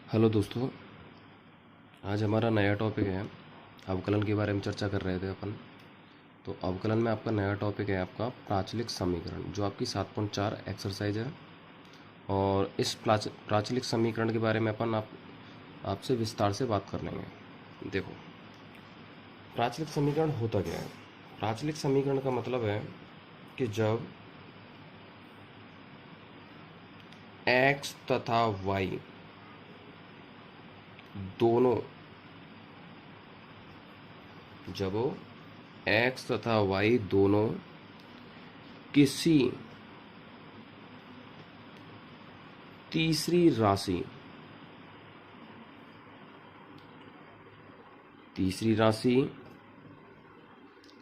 Hello दोस्तों। आज हमारा नया टॉपिक है अवकलन के बारे में चर्चा कर रहे थे अपन। तो अवकलन में आपका नया टॉपिक है आपका प्राचलिक समीकरण, जो आपकी 7.4 एक्सरसाइज है। और इस प्राचलिक समीकरण के बारे में अपन आपसे विस्तार से बात कर लेंगे। देखो, प्राचलिक समीकरण होता क्या है। प्राचलिक समीकरण का मतलब है कि जब x तथा y दोनों, जब x तथा y दोनों किसी तीसरी राशि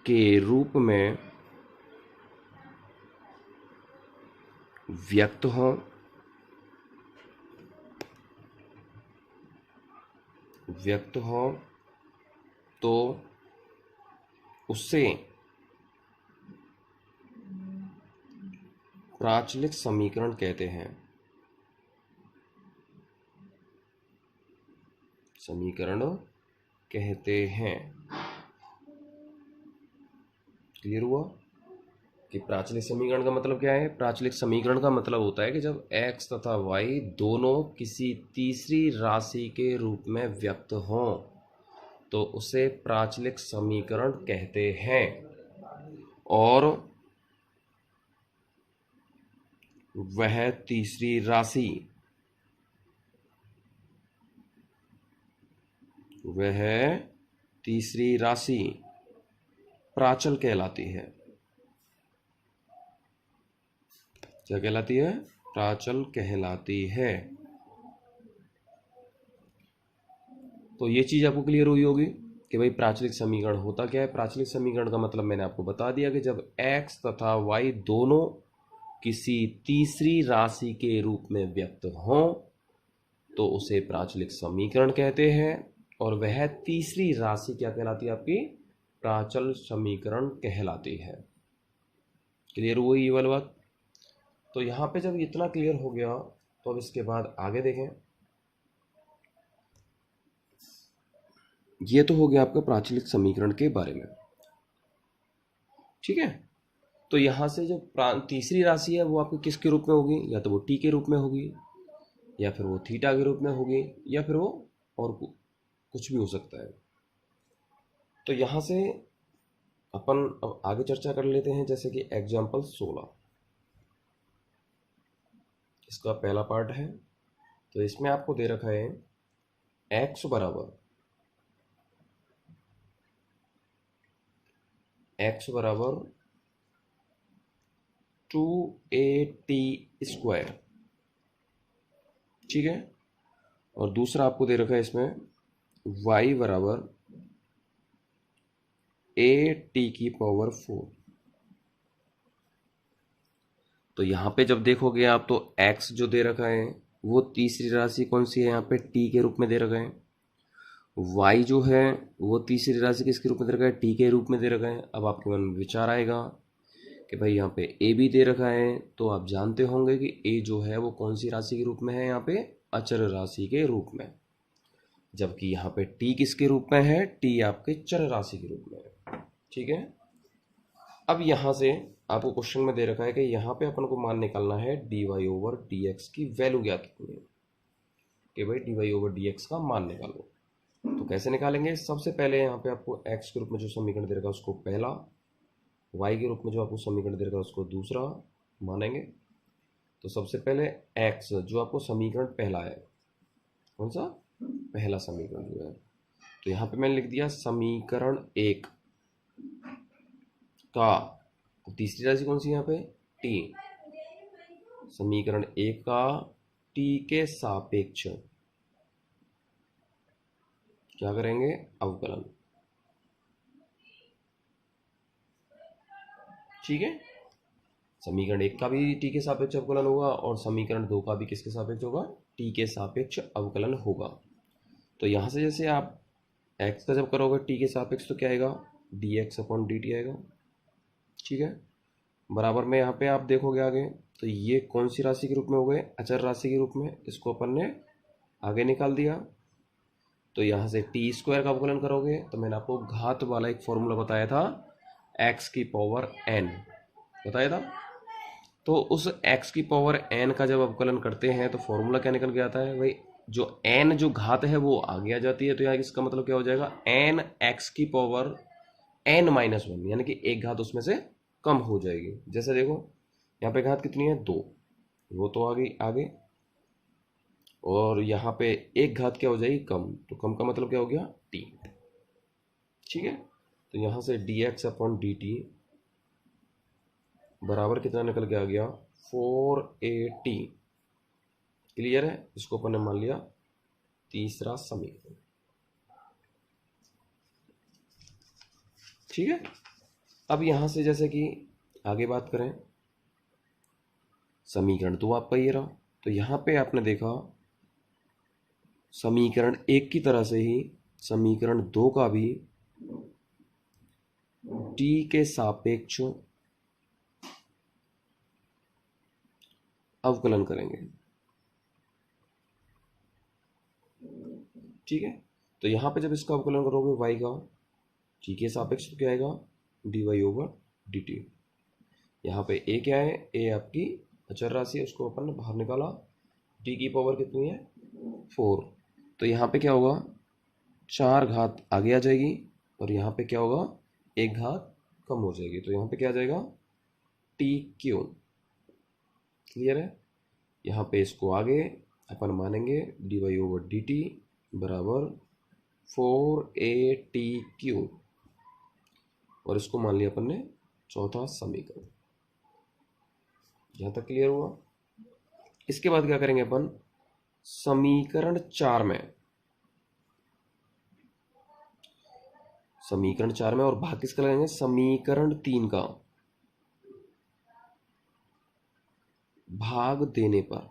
के रूप में व्यक्त हो तो उसे प्राचलिक समीकरण कहते हैं। क्लियर हुआ कि प्राचलिक समीकरण का मतलब क्या है। प्राचलिक समीकरण का मतलब होता है कि जब x तथा y दोनों किसी तीसरी राशि के रूप में व्यक्त हों तो उसे प्राचलिक समीकरण कहते हैं। और वह तीसरी राशि प्राचल कहलाती है। क्या कहलाती है? प्राचल कहलाती है। तो ये चीज आपको क्लियर हुई होगी कि भाई प्राचलिक समीकरण होता क्या है। प्राचलिक समीकरण का मतलब मैंने आपको बता दिया कि जब x तथा y दोनों किसी तीसरी राशि के रूप में व्यक्त हों तो उसे प्राचलिक समीकरण कहते हैं। और वह तीसरी राशि क्या कहलाती है? आपकी प्राचल समीकरण कहलाती है। क्लियर हुई ये वाली बात? तो यहां पे जब इतना क्लियर हो गया तो अब इसके बाद आगे देखें। ये तो हो गया आपका प्राचलिक समीकरण के बारे में, ठीक है। तो यहां से जो तीसरी राशि है वो आपको किसके रूप में होगी? या तो वो टी के रूप में होगी, या फिर वो थीटा के रूप में होगी, या फिर वो और कुछ भी हो सकता है। तो यहां से अपन अब आगे चर्चा कर लेते हैं। जैसे कि एग्जाम्पल 16 इसका पहला पार्ट है। तो इसमें आपको दे रखा है x बराबर 2at², ठीक है। और दूसरा आपको दे रखा है इसमें y बराबर at⁴। तो यहाँ पे जब देखोगे आप तो x जो दे रखा है वो तीसरी राशि कौन सी है? यहाँ पे t के रूप में दे रखा है। y जो है वो तीसरी राशि किसके रूप में दे रखा है? t के रूप में दे रखा है। अब आपके मन में विचार आएगा कि भाई यहाँ पे a भी दे रखा है, तो आप जानते होंगे कि a जो है वो कौन सी राशि के रूप में है? यहाँ पे अचर राशि के रूप में। जबकि यहाँ पे t किसके रूप में है? t आपके चर राशि के रूप में है, ठीक है। अब यहाँ से आपको क्वेश्चन में दे रखा है कि यहाँ पे अपन को मान निकालना है dy/dx की वैल्यू ज्ञात करनी है कि भाई dy/dx का मान निकालो। तो कैसे निकालेंगे? सबसे पहले यहाँ पे आपको x के रूप में जो समीकरण दे रखा है उसको पहला, y के रूप में जो आपको समीकरण दे रखा है उसको दूसरा मानेंगे। तो सबसे पहले x जो आपको समीकरण पहला है, कौन सा? पहला समीकरण जो है, तो यहाँ पे मैंने लिख दिया समीकरण 1 का, तो तीसरी राशि कौन सी है यहाँ पे? t। समीकरण 1 का t के सापेक्ष क्या करेंगे? अवकलन, ठीक है। समीकरण 1 का भी t के सापेक्ष अवकलन होगा और समीकरण 2 का भी किसके सापेक्ष होगा? t के सापेक्ष अवकलन होगा। तो यहां से जैसे आप x का जब करोगे t के सापेक्ष तो क्या आएगा? dx/dt आएगा, ठीक है। बराबर में यहाँ पे आप देखोगे आगे तो ये कौन सी राशि के रूप में हो गए? अचर राशि के रूप में। इसको अपन ने आगे निकाल दिया। तो यहाँ से टी स्क्वायर का अवकलन करोगे तो मैंने आपको घात वाला एक फॉर्मूला बताया था, एक्स की पावर एन बताया था। तो उस x की पावर n का जब अवकलन करते हैं तो फॉर्मूला क्या निकल के आता है भाई, जो n जो घात है वो आगे आ जाती है। तो यहाँ इसका मतलब क्या हो जाएगा, n x की पावर n माइनस वन, यानी कि एक घात उसमें से कम हो जाएगी। जैसे देखो यहाँ पे घात कितनी है, 2, वो तो आ गई आगे, और यहाँ पे एक घात क्या हो जाएगी, कम। तो कम का मतलब क्या हो गया, t। ठीक है, तो यहाँ से dx अपॉन dt बराबर कितना निकल के आ गया, 4at। क्लियर है, इसको अपन ने मान लिया तीसरा समीकरण। ठीक है, अब यहां से जैसे कि आगे बात करें, समीकरण तो आपका ये रहा। तो यहां पे आपने देखा समीकरण 1 की तरह से ही समीकरण 2 का भी t के सापेक्ष अवकलन करेंगे। ठीक है, तो यहां पे जब इसका अवकलन करोगे y का t के सापेक्ष तो क्या आएगा, dy ओवर dt। यहाँ पे a क्या है, a आपकी अचर राशि है, उसको अपन ने बाहर निकाला। t की पावर कितनी है, 4। तो यहाँ पे क्या होगा, 4 घात आगे आ जाएगी, और यहाँ पे क्या होगा, एक घात कम हो जाएगी। तो यहाँ पे क्या आ जाएगा, टी क्यू। क्लियर है, यहाँ पे इसको आगे अपन मानेंगे dy ओवर dt बराबर 4at3, और इसको मान लिया अपन ने चौथा समीकरण। यहाँ तक क्लियर हुआ। इसके बाद क्या करेंगे अपन, समीकरण 4 में, समीकरण 4 में और भाग किसका लगाएंगे, समीकरण 3 का भाग देने पर।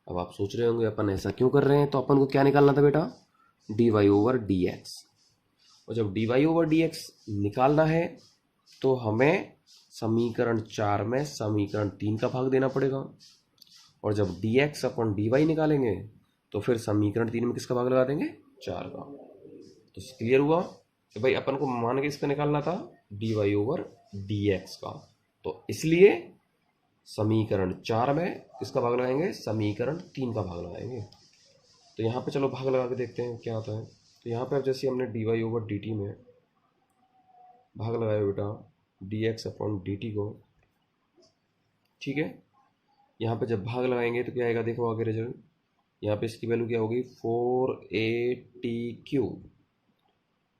अब आप सोच रहे होंगे अपन ऐसा क्यों कर रहे हैं, तो अपन को क्या निकालना था बेटा, dy ओवर dx। और जब dy ओवर dx निकालना है तो हमें समीकरण 4 में समीकरण 3 का भाग देना पड़ेगा, और जब dx अपन dy निकालेंगे तो फिर समीकरण 3 में किसका भाग लगा देंगे, 4 का। तो क्लियर हुआ कि भाई अपन को मान के इसका निकालना था dy ओवर dx का, तो इसलिए समीकरण 4 में किसका भाग लगाएंगे, समीकरण 3 का भाग लगाएंगे। तो यहाँ पे चलो भाग लगा के देखते हैं क्या आता है। तो यहाँ पे अब जैसे हमने dy ओवर dt में भाग लगाया बेटा dx अपॉन dt को, ठीक है, यहाँ पे जब भाग लगाएंगे तो क्या आएगा, देखो आगे रिजल्ट, यहाँ पे इसकी वैल्यू क्या होगी, 4at3,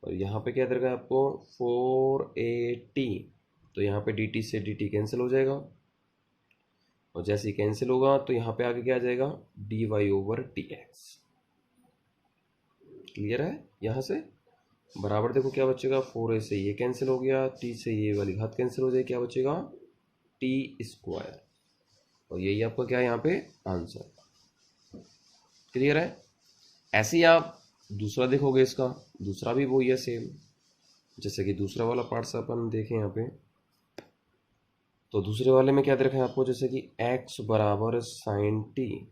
और यहाँ पे क्या दे रखा है आपको, 4at। तो यहाँ पे dt से dt कैंसिल हो जाएगा, और जैसे ही कैंसिल होगा तो यहाँ पे आगे क्या आ जाएगा, dy ओवर dx। क्लियर है, यहाँ से बराबर देखो क्या बचेगा, 4a से ये कैंसिल हो गया, t से ये वाली घात कैंसिल हो जाएगी, क्या बचेगा, t स्क्वायर। और यही आपका क्या है यहाँ पे आंसर। क्लियर है, ऐसे ही आप दूसरा देखोगे, इसका दूसरा भी वही है सेम। जैसे कि दूसरा वाला पार्ट से अपन देखें यहाँ पे, तो दूसरे वाले में क्या दे रखा है आपको, जैसे कि x बराबर साइन टी,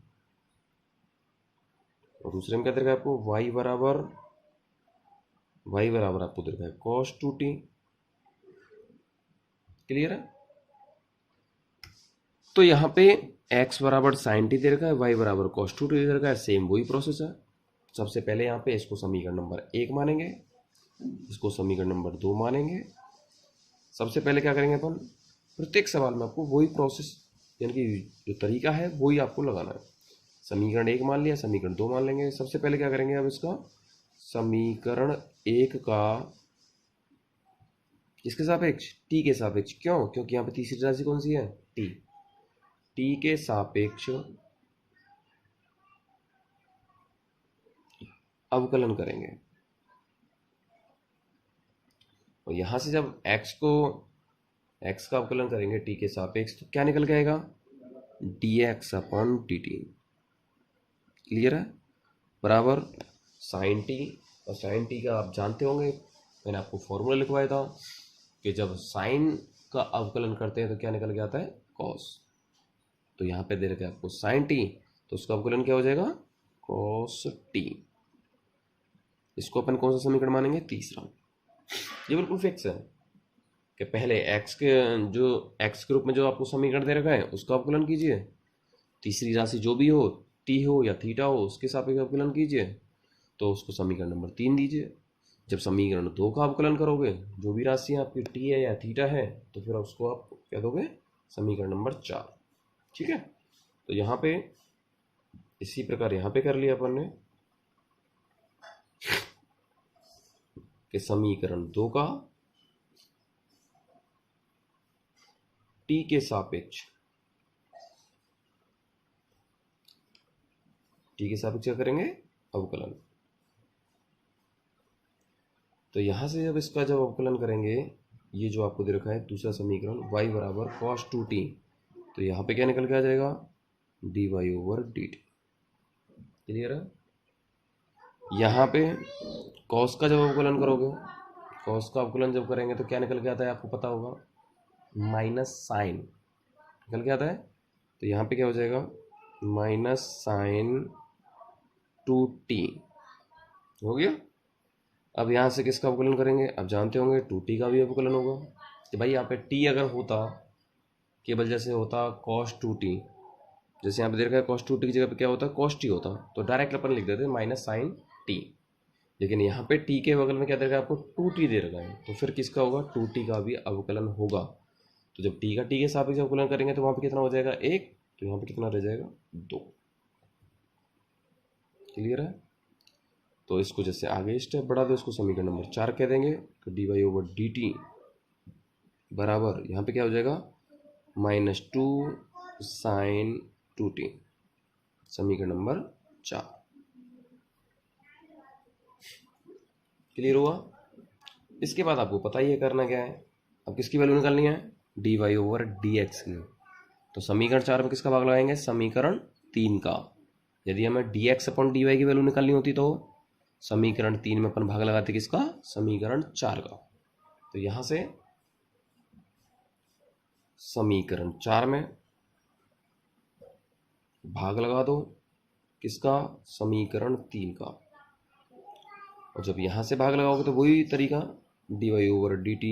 और दूसरे में क्या दे रखा है आपको, y बराबर आपको दे रखा है cos 2t। क्लियर है, तो यहाँ पे x बराबर साइन टी दे रखा है, y बराबर cos 2t दे रखा है, सेम वही प्रोसेस है। सबसे पहले यहाँ पे इसको समीकरण नंबर 1 मानेंगे, इसको समीकरण नंबर 2 मानेंगे। सबसे पहले क्या करेंगे अपन, प्रत्येक सवाल में आपको वही प्रोसेस, यानी कि जो तरीका है वही आपको लगाना है। समीकरण 1 मान लिया, समीकरण 2 मान लेंगे। सबसे पहले क्या करेंगे, अब इसका समीकरण 1 का किसके सापेक्ष, टी के सापेक्ष। क्यों, क्योंकि यहाँ पे तीसरी राशि कौन सी है, टी। टी के सापेक्ष अवकलन करेंगे, और यहां से जब x का अवकलन करेंगे टी के सापेक्ष, तो क्या निकल के आएगा, dx अपॉन dt। क्लियर है, बराबर साइन टी, और साइन टी का आप जानते होंगे, मैंने आपको फॉर्मूला लिखवाया था कि जब साइन का अवकलन करते हैं तो क्या निकल के आता है, कॉस। तो यहाँ पे दे रखे आपको साइन टी, तो उसका अवकलन क्या हो जाएगा, कॉस टी। इसको अपन कौन सा समीकरण मानेंगे, तीसरा। ये बिल्कुल फिक्स है कि पहले एक्स के रूप में जो आपको समीकरण दे रखा है उसका अवकलन कीजिए, तीसरी राशि जो भी हो, टी हो या थीटा हो, उसके सापेक्ष अवकलन कीजिए, तो उसको समीकरण नंबर 3 दीजिए। जब समीकरण 2 का अवकलन करोगे, जो भी राशि आपकी टी है या थीटा है, तो फिर उसको आप क्या दोगे, समीकरण नंबर 4। ठीक है, तो यहाँ पे इसी प्रकार यहाँ पे कर लिया अपन ने कि समीकरण 2 का टी के सापेक्ष क्या करेंगे, अवकलन। तो यहां से जब इसका अवकलन करेंगे, ये जो आपको दे रखा है दूसरा समीकरण y बराबर cos 2t, तो यहाँ पे क्या निकल के आ जाएगा, dy/dt। क्लियर है। यहाँ पे cos का जब अवकलन करोगे, cos का अवकलन जब करेंगे तो क्या निकल के आता है, आपको पता होगा, माइनस साइन निकल के आता है। तो यहाँ पे क्या हो जाएगा, माइनस साइन 2t हो गया। अब यहाँ से किसका अवकलन करेंगे, अब जानते होंगे 2t का भी अवकलन होगा। कि भाई यहाँ पे t अगर होता केवल जैसे होता cos 2t, जैसे यहाँ पे दे रखा है cos 2t की जगह पे क्या होता, cos t होता, तो डायरेक्ट अपन लिख देते माइनस साइन t। लेकिन यहाँ पे t के बगल में क्या दे रखा है, आपको 2t दे रखा है, तो फिर किसका होगा, 2t का भी अवकलन होगा। तो जब t का t के सापेक्ष अवकलन करेंगे तो वहाँ पे कितना हो जाएगा, 1, तो यहाँ पे कितना रह जाएगा, 2। क्लियर है। तो इसको जैसे आगे स्टेप बढ़ा दो, इसको समीकरण नंबर 4 कह देंगे। तो dy/dt बराबर यहाँ पे क्या हो जाएगा, -2 sin 2t, समीकरण नंबर 4। क्लियर हुआ। इसके बाद आपको पता ही है करना क्या है, अब किसकी वैल्यू निकालनी है, dy/dx की। तो समीकरण 4 में किसका भाग लगाएंगे, समीकरण 3 का। यदि हमें dx/dy की वैल्यू निकालनी होती तो समीकरण 3 में अपन भाग लगाते किसका, समीकरण 4 का। तो यहां से समीकरण 4 में भाग लगा दो किसका, समीकरण 3 का। और जब यहां से भाग लगाओगे तो वही तरीका, dy/dt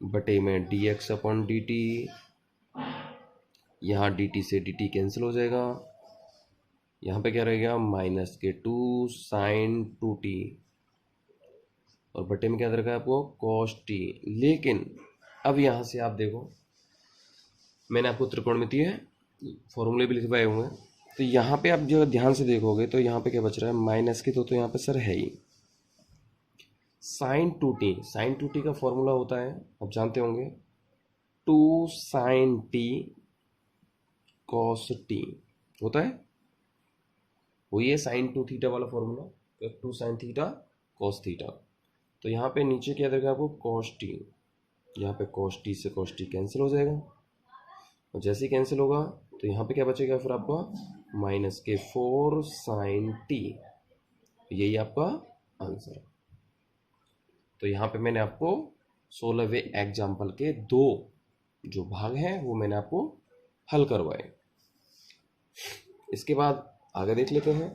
बटे में dx/dt, यहाँ dt से dt कैंसिल हो जाएगा, यहाँ पे क्या रहेगा, -2 sin 2t, और बटे में क्या दे रखा है आपको, cos t। लेकिन अब यहाँ से आप देखो, मैंने आपको त्रिकोणमितीय फॉर्मूले भी लिखवाए हुए हैं, तो यहाँ पे आप जो ध्यान से देखोगे तो यहाँ पे क्या बच रहा है, माइनस के तो यहाँ पे सर है ही sin 2t का फॉर्मूला होता है, आप जानते होंगे, 2 sin t cos t होता है, वही है sin 2 थीटा वाला formula, 2 sin theta cos theta. तो यहाँ पे नीचे क्या देगा आपको, cos t, यहाँ पे cos t से cos t कैंसिल हो जाएगा, और जैसे ही कैंसिल होगा तो यहाँ पे क्या बचेगा फिर आपका, -4 sin t। यही आपका आंसर है। तो यहाँ पे मैंने आपको 16वें एग्जाम्पल के 2 जो भाग हैं वो मैंने आपको हल करवाए। इसके बाद आगे देख लेते हैं।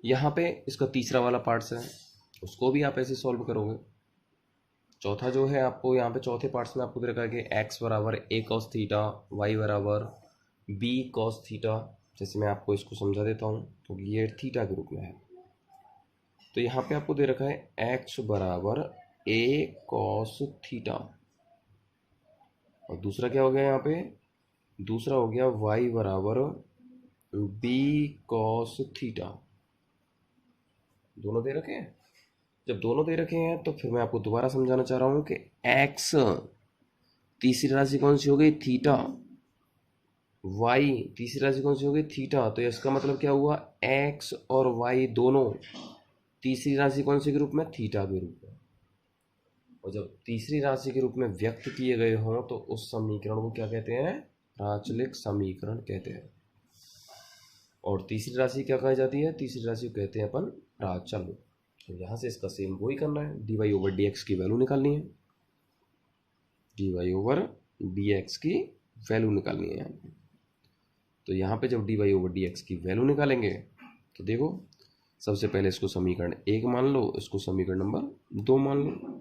यहाँ पे इसका तीसरा वाला पार्ट्स है, उसको भी आप ऐसे सॉल्व करोगे। चौथा जो है आपको यहाँ पे चौथे पार्ट्स में आपको दे रखा है कि x बराबर a cos थीटा, y बराबर b cos थीटा। जैसे मैं आपको इसको समझा देता हूँ, तो ये थीटा के रूप में है। तो यहाँ पे आपको दे रखा है x बराबर a cos थीटा, और दूसरा क्या हो गया यहाँ पे, दूसरा हो गया y बराबर b cos थीटा। दोनों दे रखे हैं। जब दोनों दे रखे हैं तो फिर मैं आपको दोबारा समझाना चाह रहा हूं कि x तीसरी राशि कौन सी हो गई, थीटा, y तीसरी राशि कौन सी हो गई, थीटा। तो इसका मतलब क्या हुआ, x और y दोनों तीसरी राशि कौन सी के रूप में, थीटा के रूप में। और जब तीसरी राशि के रूप में व्यक्त किए गए हों तो उस समीकरण को क्या कहते हैं, प्राचलिक समीकरण कहते हैं। और तीसरी राशि क्या कही जाती है, तीसरी राशि को कहते हैं अपन प्राचल। तो यहाँ से इसका सेम वही करना है, d y over d x की वैल्यू निकालनी है, d y over d x की वैल्यू निकालनी है यहाँ पे। तो यहाँ पे जब d y over d x की वैल्यू निकालेंगे तो देखो सबसे पहले इसको समीकरण 1 मान लो, इसको समीकरण नंबर 2 मान लो।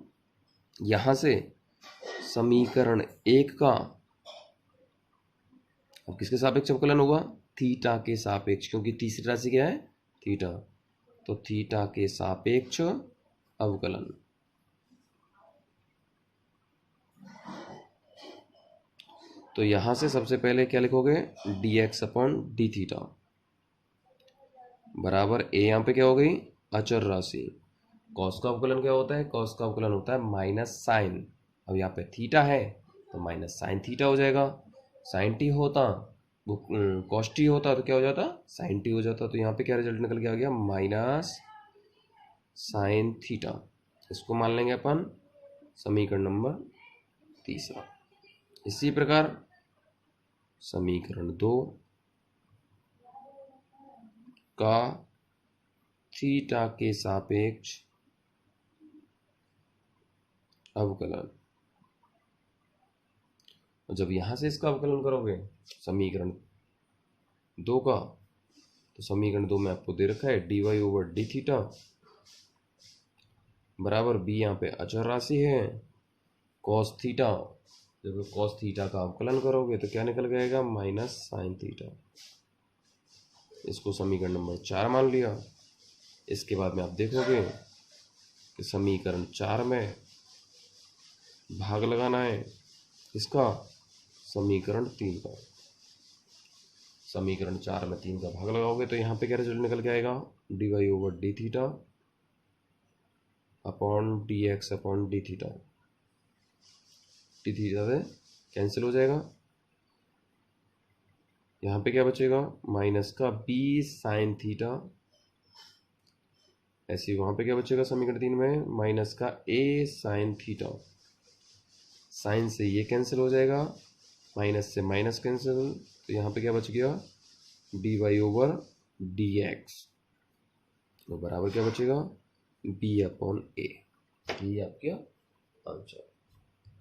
यहाँ से समीकरण 1 का अब किसके सापेक्ष अवकलन होगा, थीटा के सापेक्ष, क्योंकि तीसरी राशि क्या है, थीटा, तो थीटा के सापेक्ष अवकलन। तो यहां से सबसे पहले क्या लिखोगे, D x upon d theta बराबर ए, यहाँ पे क्या हो गई, अचर राशि। कॉस का अवकलन क्या होता है, कॉस का अवकलन होता है माइनस साइन। अब यहाँ पे थीटा है तो माइनस साइन थीटा हो जाएगा, साइन टी होता वो कॉस टी होता तो क्या हो जाता, साइन टी हो जाता। तो यहाँ पे क्या रिजल्ट निकल के आ गया, माइनस साइन थीटा। इसको मान लेंगे अपन समीकरण नंबर 3। इसी प्रकार समीकरण 2 का थीटा के सापेक्ष अवकलन, जब यहां से इसका अवकलन करोगे समीकरण 2 का, तो समीकरण 2 में आपको दे रखा है d y over d theta बराबर बी, यहाँ पे अचर राशि है, कॉस थीटा। जब कॉस थीटा का अवकलन करोगे तो क्या निकल जाएगा, माइनस साइन थीटा। इसको समीकरण नंबर 4 मान लिया। इसके बाद में आप देखोगे कि समीकरण 4 में भाग लगाना है इसका समीकरण 3 का। समीकरण 4 में 3 का भाग लगाओगे तो यहाँ पे क्या रिजल्ट निकल के आएगा, d y over d theta upon d x upon d theta. D theta से कैंसिल हो जाएगा, यहाँ पे क्या बचेगा, माइनस का बी साइन थीटा। ऐसे वहाँ पे क्या बचेगा समीकरण 3 में, माइनस का ए साइन थीटा। साइन से ये कैंसिल हो जाएगा, माइनस से माइनस कैंसिल, तो यहाँ पे क्या बच गया, d y over d x, तो बराबर क्या बचेगा, बी अपॉन ए। ये आपका आंसर।